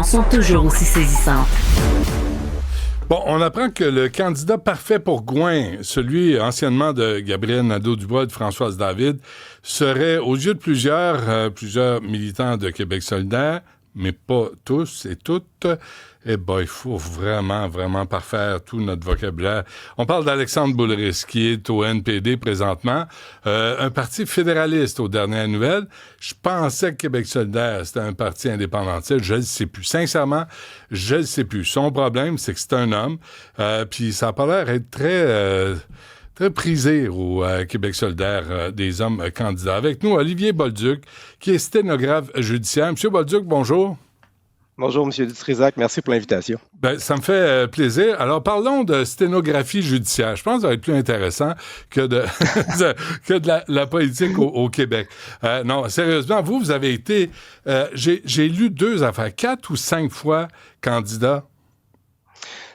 sont toujours aussi saisissantes. Bon, on apprend que le candidat parfait pour Gouin, celui anciennement de Gabriel Nadeau-Dubois et de Françoise David, serait, aux yeux de plusieurs militants de Québec solidaire, mais pas tous et toutes, il faut vraiment parfaire tout notre vocabulaire. On parle d'Alexandre Boulris, qui est au NPD présentement, un parti fédéraliste aux dernières nouvelles. Je pensais que Québec solidaire, c'était un parti indépendantiste. Je ne le sais plus. Sincèrement, je ne le sais plus. Son problème, c'est que c'est un homme, puis ça a pas l'air d'être très prisé au Québec solidaire des hommes candidats. Avec nous, Olivier Bolduc, qui est sténographe judiciaire. Monsieur Bolduc, bonjour. Bonjour, M. Dutrisac. Merci pour l'invitation. Ben, ça me fait plaisir. Alors, parlons de sténographie judiciaire. Je pense que ça va être plus intéressant que de, que de la politique au Québec. Non, sérieusement, vous avez été... j'ai lu 2 affaires, 4 ou 5 fois candidat.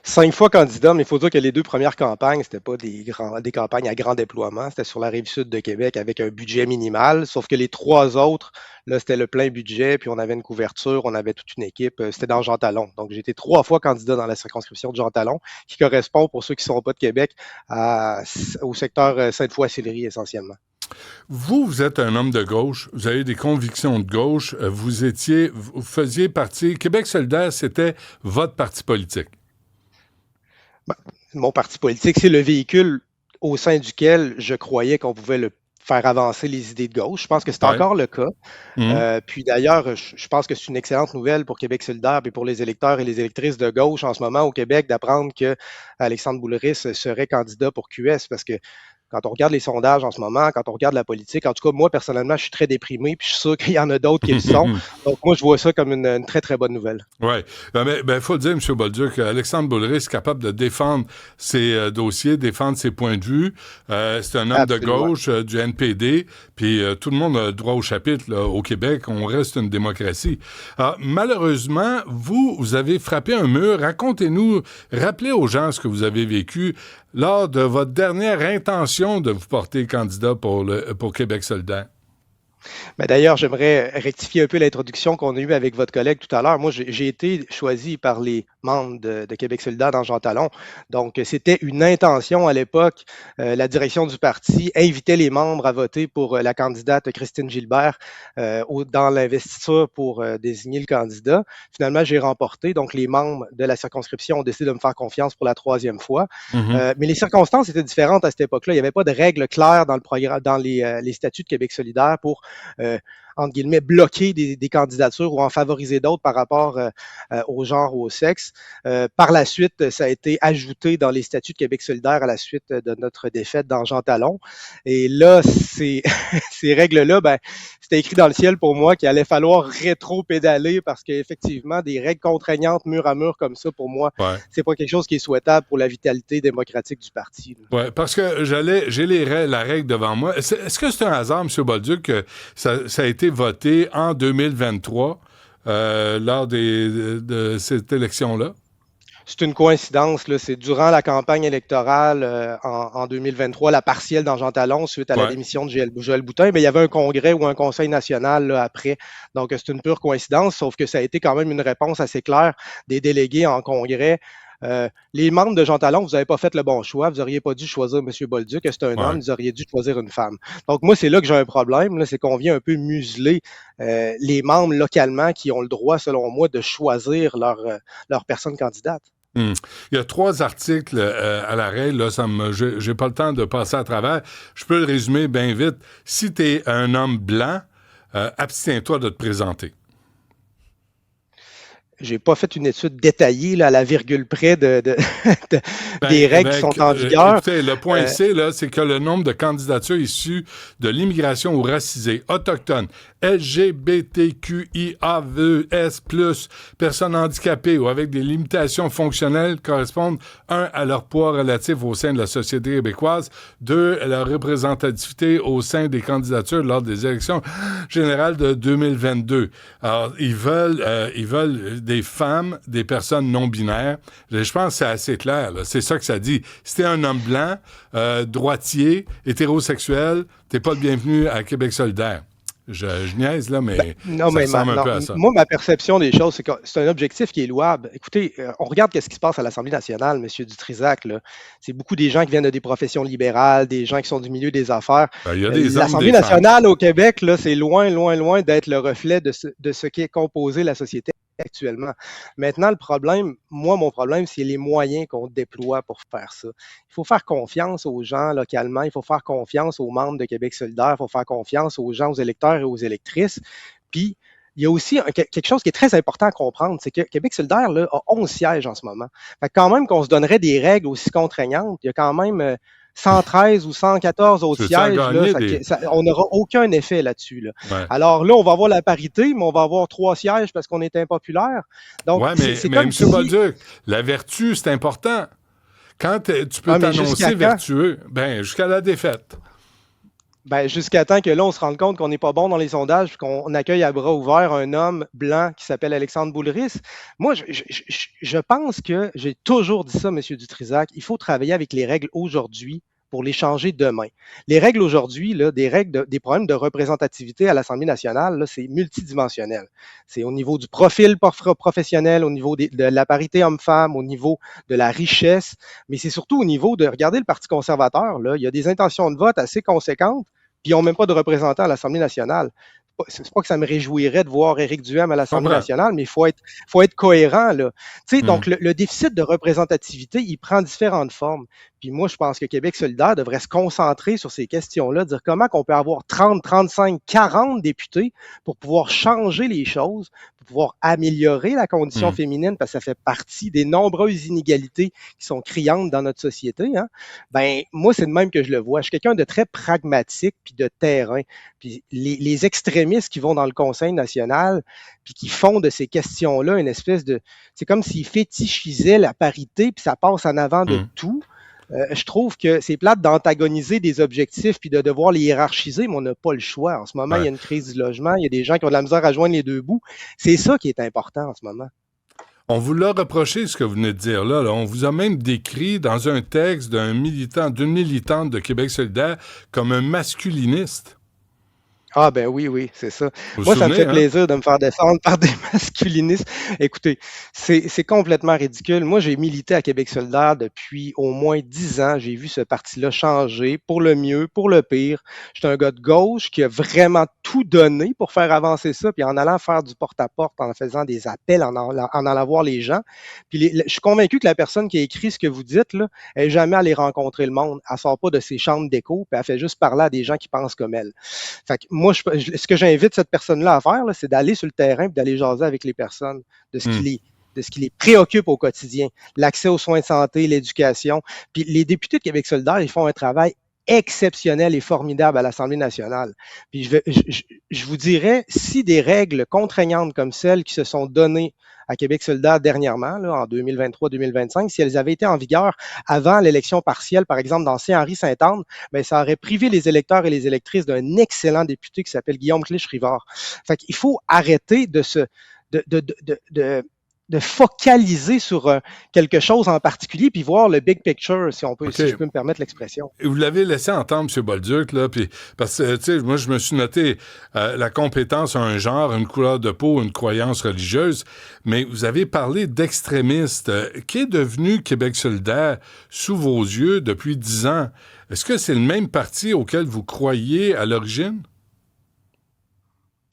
5 fois candidat, mais il faut dire que les 2 premières campagnes, c'était pas des campagnes à grand déploiement. C'était sur la rive sud de Québec avec un budget minimal. Sauf que les 3 autres, là, c'était le plein budget, puis on avait une couverture, on avait toute une équipe. C'était dans Jean Talon. Donc, j'ai été 3 fois candidat dans la circonscription de Jean Talon, qui correspond, pour ceux qui ne sont pas de Québec, au secteur Sainte-Foy-Sillery essentiellement. Vous êtes un homme de gauche, vous avez des convictions de gauche, vous faisiez partie... Québec solidaire, c'était votre parti politique. Ben, mon parti politique, c'est le véhicule au sein duquel je croyais qu'on pouvait faire avancer les idées de gauche. Je pense que c'est encore le cas. Puis d'ailleurs, je pense que c'est une excellente nouvelle pour Québec solidaire et pour les électeurs et les électrices de gauche en ce moment au Québec d'apprendre que Alexandre Boulris serait candidat pour QS parce que quand on regarde les sondages en ce moment, quand on regarde la politique, en tout cas, moi, personnellement, je suis très déprimé, puis je suis sûr qu'il y en a d'autres qui le sont. Donc, moi, je vois ça comme une très, très bonne nouvelle. Oui. Mais il faut le dire, M. Bolduc, Alexandre Boulris est capable de défendre ses dossiers, défendre ses points de vue. C'est un homme Absolument. De gauche, du NPD, puis tout le monde a droit au chapitre. Là, au Québec, on reste une démocratie. Alors, malheureusement, vous avez frappé un mur. Racontez-nous, rappelez aux gens ce que vous avez vécu lors de votre dernière intention de vous porter candidat pour Québec solidaire. Ben d'ailleurs, j'aimerais rectifier un peu l'introduction qu'on a eue avec votre collègue tout à l'heure. Moi, j'ai été choisi par les membres de Québec solidaire dans Jean Talon. Donc, c'était une intention à l'époque. La direction du parti invitait les membres à voter pour la candidate Christine Gilbert dans l'investiture pour désigner le candidat. Finalement, j'ai remporté. Donc, les membres de la circonscription ont décidé de me faire confiance pour la 3e fois. Mais les circonstances étaient différentes à cette époque-là. Il n'y avait pas de règles claires dans le programme, dans les statuts de Québec solidaire pour entre guillemets, bloquer des candidatures ou en favoriser d'autres par rapport au genre ou au sexe. Par la suite, ça a été ajouté dans les statuts de Québec solidaire à la suite de notre défaite dans Jean Talon. Et là, ces règles-là, ben, c'était écrit dans le ciel pour moi qu'il allait falloir rétro-pédaler parce qu'effectivement, des règles contraignantes mur à mur comme ça, pour moi, c'est pas quelque chose qui est souhaitable pour la vitalité démocratique du parti. Oui, parce que j'ai la règle devant moi. Est-ce que c'est un hasard, M. Bolduc, que ça a été voté en 2023 lors de cette élection-là? C'est une coïncidence, là. C'est durant la campagne électorale en 2023, la partielle dans Jean Talon, suite à la démission de Joël Boutin, mais il y avait un congrès ou un conseil national là, après. Donc, c'est une pure coïncidence, sauf que ça a été quand même une réponse assez claire des délégués en congrès. Les membres de Jean Talon, vous n'avez pas fait le bon choix. Vous n'auriez pas dû choisir M. Bolduc, c'est un homme, vous auriez dû choisir une femme. Donc, moi, c'est là que j'ai un problème, là, c'est qu'on vient un peu museler les membres localement qui ont le droit, selon moi, de choisir leur personne candidate. Il y a 3 articles à la règle, là, j'ai pas le temps de passer à travers. Je peux le résumer bien vite. Si tu es un homme blanc, abstiens-toi de te présenter. J'ai pas fait une étude détaillée là, à la virgule près des règles qui sont en vigueur. Écoutez, le point C, là, c'est que le nombre de candidatures issues de l'immigration ou racisées, autochtones, LGBTQIAVS+, personnes handicapées ou avec des limitations fonctionnelles correspondent, 1, à leur poids relatif au sein de la société québécoise, 2, à leur représentativité au sein des candidatures lors des élections générales de 2022. Alors, ils veulent des femmes, des personnes non-binaires. Je pense que c'est assez clair, là. C'est ça que ça dit. Si t'es un homme blanc, droitier, hétérosexuel, t'es pas le bienvenu à Québec solidaire. Je niaise, là, mais Non, ça mais ressemble un non, peu à ça. moi, ma perception des choses, c'est que c'est un objectif qui est louable. Écoutez, on regarde qu'est-ce qui se passe à l'Assemblée nationale, M. Dutrisac, là. C'est beaucoup des gens qui viennent de des professions libérales, des gens qui sont du milieu des affaires. Ben, il y a des hommes, L'Assemblée des femmes. nationale au Québec, là, c'est loin, loin, loin d'être le reflet de ce qui est composé la société actuellement. Maintenant, mon problème, c'est les moyens qu'on déploie pour faire ça. Il faut faire confiance aux gens localement, il faut faire confiance aux membres de Québec solidaire, il faut faire confiance aux gens, aux électeurs et aux électrices. Puis, il y a aussi quelque chose qui est très important à comprendre, c'est que Québec solidaire là, a 11 sièges en ce moment. Fait que quand même qu'on se donnerait des règles aussi contraignantes, il y a quand même 113 ou 114 autres Tu as sièges, là, gagné des. on n'aura aucun effet là-dessus. Là. Ouais, Alors là, on va avoir la parité, mais on va avoir 3 sièges parce qu'on est impopulaire. Donc, ouais, c'est mais comme M. si... Bolduc, la vertu, c'est important. Quand tu peux Ah, mais jusqu'à t'annoncer quand? vertueux, ben jusqu'à la défaite. Ben, jusqu'à temps que là, on se rende compte qu'on n'est pas bon dans les sondages, puis qu'on accueille à bras ouverts un homme blanc qui s'appelle Alexandre Boulris. Moi, je pense que j'ai toujours dit ça, M. Dutrisac, il faut travailler avec les règles aujourd'hui pour les changer demain. Les règles aujourd'hui, là, des problèmes de représentativité à l'Assemblée nationale, là, c'est multidimensionnel. C'est au niveau du profil professionnel, au niveau de la parité homme-femme, au niveau de la richesse, mais c'est surtout au niveau de, regardez le Parti conservateur, là, il y a des intentions de vote assez conséquentes, puis ils n'ont même pas de représentants à l'Assemblée nationale. C'est pas que ça me réjouirait de voir Éric Duhem à Je l'Assemblée comprends. nationale, mais faut être cohérent, là. Tu sais, Hmm. donc le déficit de représentativité, il prend différentes formes. Puis moi, je pense que Québec solidaire devrait se concentrer sur ces questions-là, dire comment qu'on peut avoir 30, 35, 40 députés pour pouvoir changer les choses, pour pouvoir améliorer la condition Hmm. féminine, parce que ça fait partie des nombreuses inégalités qui sont criantes dans notre société. Hein. Ben, moi, c'est de même que je le vois. Je suis quelqu'un de très pragmatique puis de terrain. Puis les extrémistes qui vont dans le Conseil national puis qui font de ces questions-là une espèce de... C'est comme s'ils fétichisaient la parité puis ça passe en avant de Hmm. tout. Je trouve que c'est plate d'antagoniser des objectifs puis de devoir les hiérarchiser, mais on n'a pas le choix. En ce moment, il y Ouais. a une crise du logement, il y a des gens qui ont de la misère à joindre les deux bouts. C'est ça qui est important en ce moment. On vous l'a reproché, ce que vous venez de dire là. On vous a même décrit dans un texte d'une militante de Québec solidaire comme un masculiniste. Ah ben oui, oui, c'est ça. Vous vous Moi, ça me souvenez, fait hein? plaisir de me faire défendre par des masculinistes. Écoutez, c'est complètement ridicule. Moi, j'ai milité à Québec solidaire depuis au moins 10 ans. J'ai vu ce parti-là changer pour le mieux, pour le pire. J'étais un gars de gauche qui a vraiment tout donné pour faire avancer ça, puis en allant faire du porte-à-porte, en faisant des appels, en allant voir les gens. Puis je suis convaincu que la personne qui a écrit ce que vous dites, là, elle n'est jamais allée rencontrer le monde. Elle sort pas de ses chambres d'écho, puis elle fait juste parler à des gens qui pensent comme elle. Fait que moi, ce que j'invite cette personne-là à faire, là, c'est d'aller sur le terrain et d'aller jaser avec les personnes de ce Hmm. de ce qui les préoccupe au quotidien. L'accès aux soins de santé, l'éducation. Puis les députés de Québec solidaire, ils font un travail exceptionnel et formidable à l'Assemblée nationale. Puis je vous dirais, si des règles contraignantes comme celles qui se sont données à Québec solidaire dernièrement, là, en 2023-2025, si elles avaient été en vigueur avant l'élection partielle, par exemple, dans Saint-Henri-Sainte-Anne, ben, ça aurait privé les électeurs et les électrices d'un excellent député qui s'appelle Guillaume Clich-Rivard. Fait qu'il faut arrêter de, de, de, de de focaliser sur quelque chose en particulier, puis voir le big picture, si on peut, si je OK. peux me permettre l'expression. Vous l'avez laissé entendre, M. Bolduc, là, puis parce que, tu sais, moi, je me suis noté la compétence a un genre, une couleur de peau, une croyance religieuse, mais vous avez parlé d'extrémistes. Qui est devenu Québec solidaire sous vos yeux depuis 10 ans? Est-ce que c'est le même parti auquel vous croyiez à l'origine?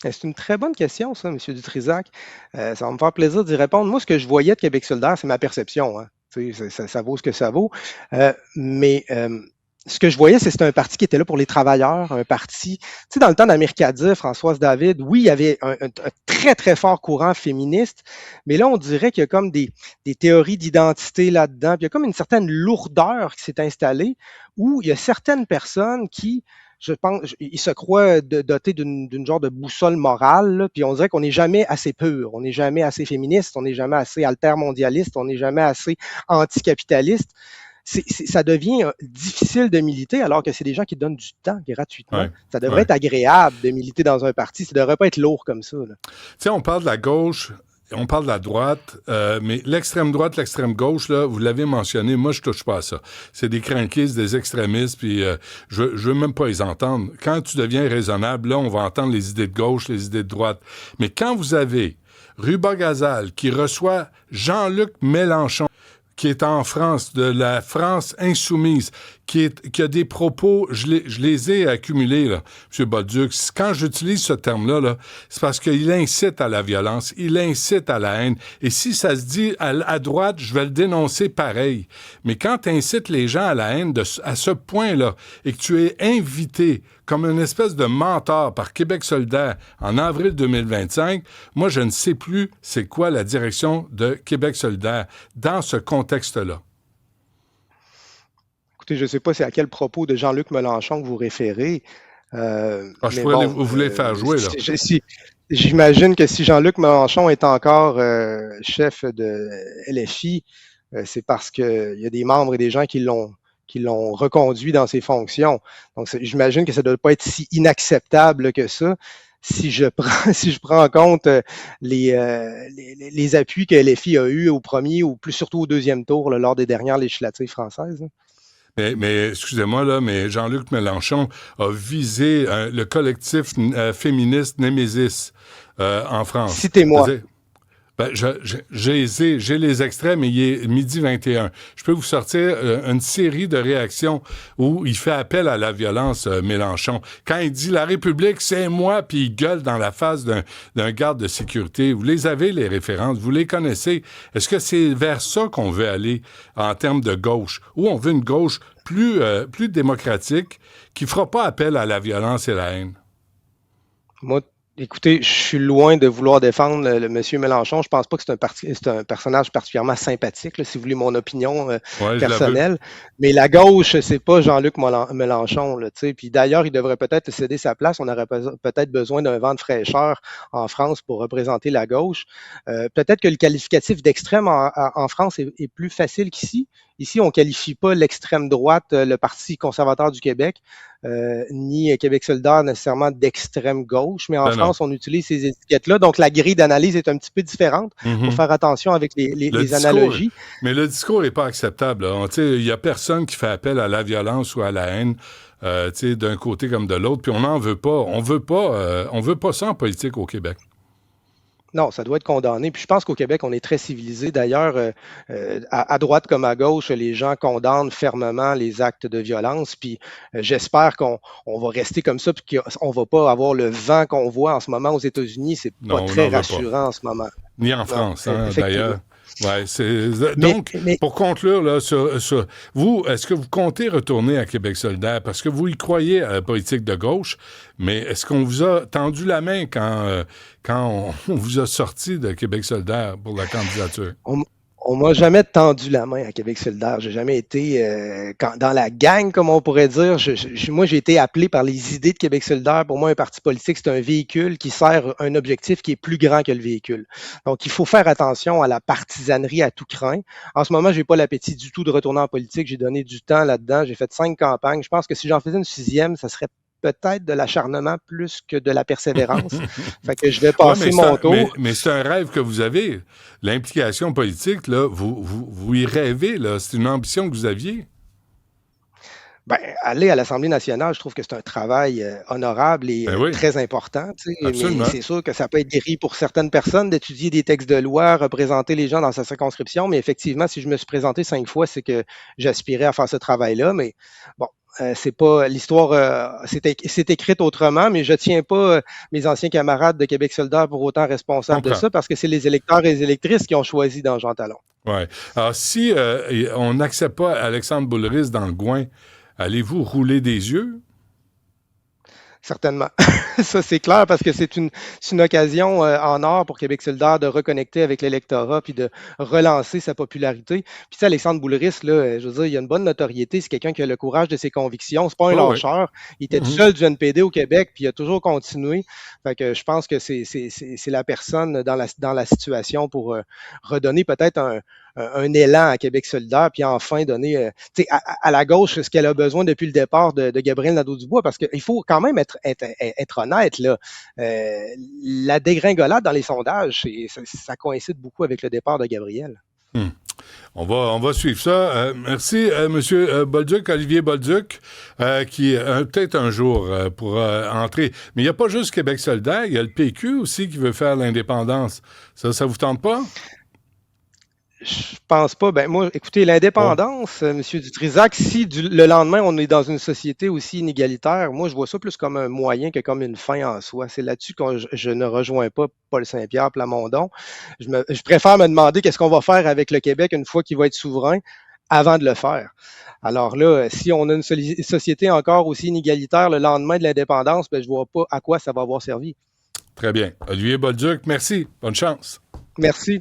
C'est une très bonne question, ça, M. Dutrisac. Ça va me faire plaisir d'y répondre. Moi, ce que je voyais de Québec solidaire, c'est ma perception. Hein. Ça vaut ce que ça vaut. Mais ce que je voyais, c'était un parti qui était là pour les travailleurs, un parti... Tu sais, dans le temps d'Américadia, Françoise David, oui, il y avait un très, très fort courant féministe, mais là, on dirait qu'il y a comme des théories d'identité là-dedans, puis il y a comme une certaine lourdeur qui s'est installée, où il y a certaines personnes qui... Je pense, il se croit doté d'une genre de boussole morale, là, puis on dirait qu'on n'est jamais assez pur, on n'est jamais assez féministe, on n'est jamais assez altermondialiste, on n'est jamais assez anticapitaliste. Ça devient difficile de militer alors que c'est des gens qui donnent du temps gratuitement. Ouais. Ça devrait Ouais. être agréable de militer dans un parti, ça ne devrait pas être lourd comme ça. Là. Tu sais, on parle de la gauche on parle de la droite, mais l'extrême droite, l'extrême gauche, là, vous l'avez mentionné, moi, je touche pas à ça. C'est des cranquistes, des extrémistes, puis je veux même pas les entendre. Quand tu deviens raisonnable, là, on va entendre les idées de gauche, les idées de droite. Mais quand vous avez Ruba Gazal qui reçoit Jean-Luc Mélenchon, qui est en France, de la France insoumise, qui a des propos, je les ai accumulés, là, M. Bolduc. Quand j'utilise ce terme-là, là, c'est parce qu'il incite à la violence, il incite à la haine. Et si ça se dit à droite, je vais le dénoncer pareil. Mais quand tu incites les gens à la haine à ce point-là, et que tu es invité comme une espèce de mentor par Québec solidaire en avril 2025, moi, je ne sais plus c'est quoi la direction de Québec solidaire dans ce contexte-là. Écoutez, je ne sais pas c'est à quel propos de Jean-Luc Mélenchon que vous référez. Je pourrais vous les faire jouer, là. J'imagine que si Jean-Luc Mélenchon est encore chef de LFI, c'est parce qu'il y a des membres et des gens qui l'ont reconduit dans ses fonctions. Donc, j'imagine que ça ne doit pas être si inacceptable que ça. Si je prends en compte les appuis que LFI a eus au premier ou plus surtout au deuxième tour là, lors des dernières législatives françaises. Mais excusez-moi, là, mais Jean-Luc Mélenchon a visé le collectif féministe Némésis en France. Citez-moi. J'ai les extraits, mais il est 12h21. Je peux vous sortir une série de réactions où il fait appel à la violence, Mélenchon. Quand il dit « La République, c'est moi », puis il gueule dans la face d'un garde de sécurité. Vous les avez, les références, vous les connaissez. Est-ce que c'est vers ça qu'on veut aller en termes de gauche? Ou on veut une gauche plus démocratique qui fera pas appel à la violence et la haine? Moi, écoutez, je suis loin de vouloir défendre le monsieur Mélenchon. Je pense pas que c'est un personnage particulièrement sympathique, là, si vous voulez mon opinion personnelle. Mais la gauche, c'est pas Jean-Luc Mélenchon. Là, puis d'ailleurs, il devrait peut-être céder sa place. On aurait peut-être besoin d'un vent de fraîcheur en France pour représenter la gauche. Peut-être que le qualificatif d'extrême en France est plus facile qu'ici. Ici, on ne qualifie pas l'extrême droite, le Parti conservateur du Québec, ni Québec solidaire nécessairement d'extrême gauche, mais en France, on utilise ces étiquettes-là. Donc, la grille d'analyse est un petit peu différente. Il faut faire attention avec les analogies. Mais le discours n'est pas acceptable. Il n'y a personne qui fait appel à la violence ou à la haine d'un côté comme de l'autre, puis on n'en veut pas. On veut pas ça en politique au Québec. Non, ça doit être condamné. Puis je pense qu'au Québec, on est très civilisé. D'ailleurs, à droite comme à gauche, les gens condamnent fermement les actes de violence. Puis j'espère qu'on va rester comme ça, puis qu'on va pas avoir le vent qu'on voit en ce moment aux États-Unis. C'est pas très rassurant en ce moment. Ni en France, d'ailleurs. Ouais, donc, pour conclure, là, sur vous, est-ce que vous comptez retourner à Québec solidaire? Parce que vous y croyez à la politique de gauche, mais est-ce qu'on vous a tendu la main quand on vous a sorti de Québec solidaire pour la candidature? On m'a jamais tendu la main à Québec solidaire. J'ai jamais été dans la gang, comme on pourrait dire. Moi, j'ai été appelé par les idées de Québec solidaire. Pour moi, un parti politique, c'est un véhicule qui sert un objectif qui est plus grand que le véhicule. Donc, il faut faire attention à la partisanerie à tout crin. En ce moment, j'ai pas l'appétit du tout de retourner en politique. J'ai donné du temps là-dedans. J'ai fait 5 campagnes. Je pense que si j'en faisais une 6e, ça serait peut-être de l'acharnement plus que de la persévérance. Fait que je vais passer mon tour. Mais c'est un rêve que vous avez. L'implication politique, là, vous y rêvez, là. C'est une ambition que vous aviez. Ben, aller à l'Assemblée nationale, je trouve que c'est un travail honorable et très important. Mais c'est sûr que ça peut être gris pour certaines personnes d'étudier des textes de loi, représenter les gens dans sa circonscription. Mais effectivement, si je me suis présenté 5 fois, c'est que j'aspirais à faire ce travail-là. Mais bon, c'est pas l'histoire, c'est écrite autrement, mais je tiens pas mes anciens camarades de Québec solidaire pour autant responsables de ça, parce que c'est les électeurs et les électrices qui ont choisi dans Jean Talon. Oui. Alors, si on n'accepte pas Alexandre Boulris dans le Gouin, allez-vous rouler des yeux? Certainement. Ça, c'est clair parce que c'est une occasion en or pour Québec solidaire de reconnecter avec l'électorat puis de relancer sa popularité. Puis ça, Alexandre Boulris, là, je veux dire, il a une bonne notoriété. C'est quelqu'un qui a le courage de ses convictions. C'est pas un lâcheur. Il était tout seul du NPD au Québec puis il a toujours continué. Fait que je pense que c'est la personne dans la situation pour redonner peut-être un élan à Québec solidaire, puis enfin donner à la gauche ce qu'elle a besoin depuis le départ de Gabriel Nadeau-Dubois, parce qu'il faut quand même être honnête, là. La dégringolade dans les sondages, ça coïncide beaucoup avec le départ de Gabriel. On va suivre ça. Merci, M. Bolduc, Olivier Bolduc, qui peut-être un jour pourra entrer. Mais il n'y a pas juste Québec solidaire, il y a le PQ aussi qui veut faire l'indépendance. Ça vous tente pas? Je pense pas. Ben moi, écoutez, l'indépendance, M. Dutrisac, si le lendemain on est dans une société aussi inégalitaire, moi je vois ça plus comme un moyen que comme une fin en soi. C'est là-dessus que je ne rejoins pas Paul Saint-Pierre Plamondon. Je préfère me demander qu'est-ce qu'on va faire avec le Québec une fois qu'il va être souverain avant de le faire. Alors là, si on a une société encore aussi inégalitaire le lendemain de l'indépendance, ben je vois pas à quoi ça va avoir servi. Très bien. Olivier Bolduc, merci. Bonne chance. Merci.